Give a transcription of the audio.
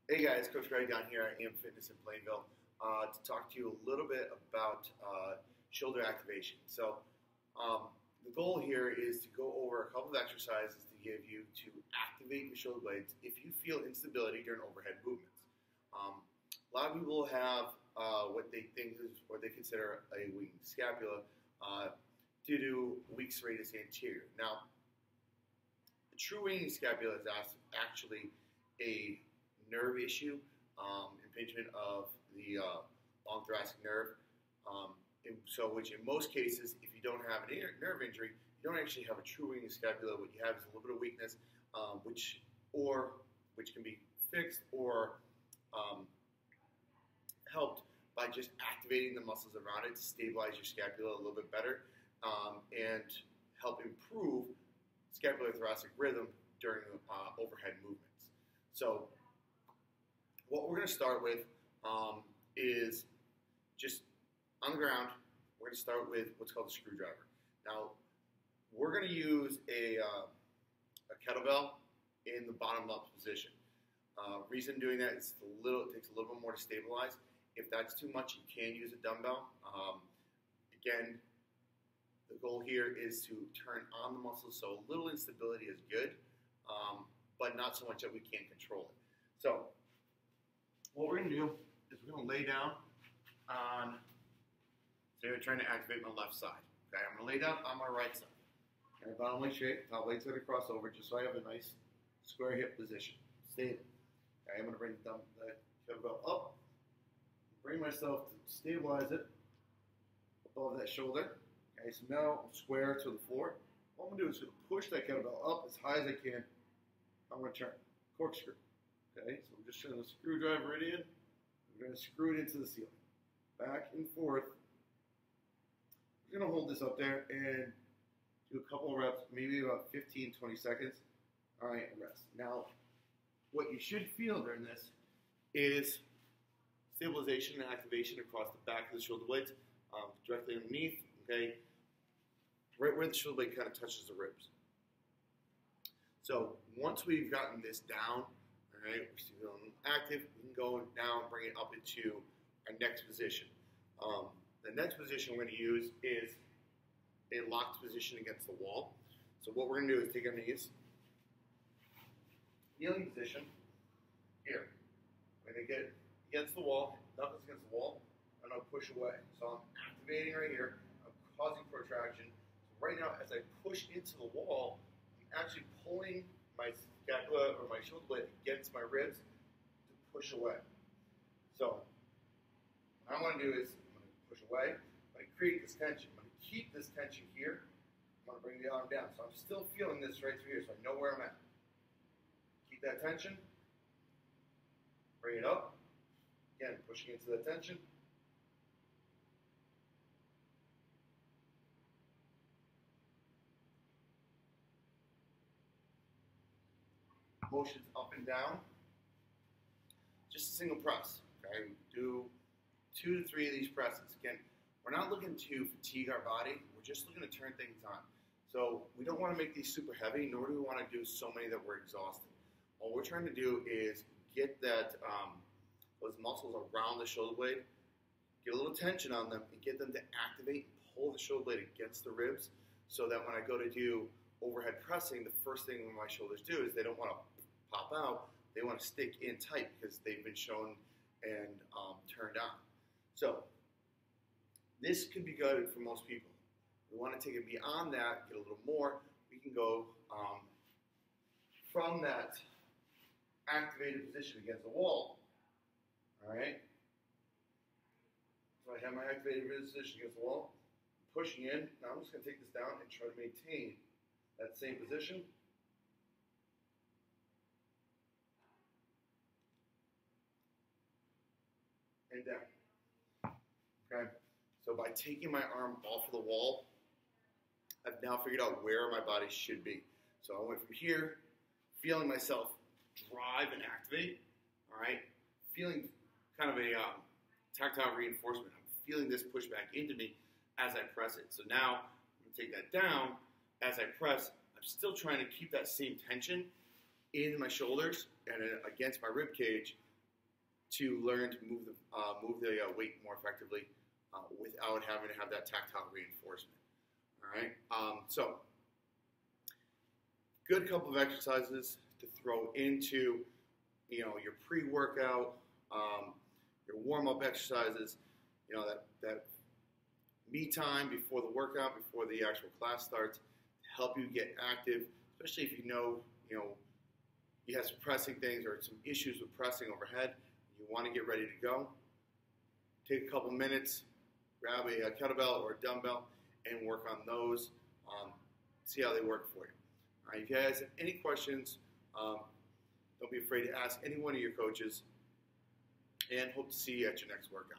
Hey guys, Coach Greg down here at AM Fitness in Plainville to talk to you a little bit about shoulder activation. The goal here is to go over a couple of exercises to give you to activate your shoulder blades if you feel instability during overhead movements. A lot of people have what they think is what they consider a weakened scapula due to weak serratus anterior. Now, the true weakening scapula is actually a nerve issue, impingement of the long thoracic nerve. Which in most cases, if you don't have a nerve injury, you don't actually have a true weakening scapula. What you have is a little bit of weakness, which can be fixed or helped by just activating the muscles around it to stabilize your scapula a little bit better and help improve scapular-thoracic rhythm during overhead movements. So what we're going to start with is just on the ground. We're going to start with what's called a screwdriver. Now, we're going to use a kettlebell in the bottom up position. Reason doing that is it takes a little bit more to stabilize. If that's too much, you can use a dumbbell. Again, the goal here is to turn on the muscles, so a little instability is good, but not so much that we can't control it. So what we're going to do is we're going to lay down on, say we're trying to activate my left side. Okay, I'm going to lay down on my right side. Okay, bottom leg straight, top leg's going to cross over just so I have a nice square hip position. Stay there. Okay, I'm going to bring the kettlebell up, bring myself to stabilize it above that shoulder. Okay, so now I'm square to the floor. What I'm going to do is push that kettlebell up as high as I can. I'm going to turn corkscrew. Okay, so I'm just showing the screwdriver right in. I'm going to screw it into the ceiling. Back and forth. I'm going to hold this up there and do a couple of reps, maybe about 15, 20 seconds. All right, and rest. Now, what you should feel during this is stabilization and activation across the back of the shoulder blades, directly underneath, okay, right where the shoulder blade kind of touches the ribs. So once we've gotten this down, all right, we're still active, we can go down and bring it up into our next position. The next position we're going to use is a locked position against the wall. So what we're going to do is take our knees, kneeling position, here. We're going to get against the wall, knuckles against the wall, and I'll push away. So I'm activating right here, I'm causing protraction. So right now, as I push into the wall, I'm actually pulling my scapula or my shoulder blade against my ribs to push away. So what I want to do is I'm going to push away. I'm going to create this tension. I'm going to keep this tension here. I'm going to bring the arm down. So I'm still feeling this right through here, so I know where I'm at. Keep that tension. Bring it up. Again, pushing into the tension. Motions up and down. Just a single press. Okay, do 2 to 3 of these presses. Again, we're not looking to fatigue our body. We're just looking to turn things on. So we don't want to make these super heavy, nor do we want to do so many that we're exhausted. All we're trying to do is get that those muscles around the shoulder blade, get a little tension on them, and get them to activate and pull the shoulder blade against the ribs, so that when I go to do overhead pressing, the first thing my shoulders do is they don't want to pop out. They want to stick in tight because they've been shown and turned on. So this could be good for most people. We want to take it beyond that, get a little more. We can go from that activated position against the wall. All right. So I have my activated position against the wall, pushing in. Now I'm just going to take this down and try to maintain that same position. And down. Okay. So by taking my arm off of the wall, I've now figured out where my body should be. So I went from here, feeling myself drive and activate. All right. Feeling kind of a tactile reinforcement. I'm feeling this push back into me as I press it. So now I'm going to take that down. As I press, I'm still trying to keep that same tension in my shoulders and against my rib cage, to learn to move the weight more effectively without having to have that tactile reinforcement. All right. So good couple of exercises to throw into, your pre-workout, your warm-up exercises, that me time before the workout, before the actual class starts, to help you get active, especially if you have some pressing things or some issues with pressing overhead. You want to get ready to go. Take a couple minutes, grab a kettlebell or a dumbbell, and work on those. See how they work for you. All right, if you guys have any questions, don't be afraid to ask any one of your coaches, and hope to see you at your next workout.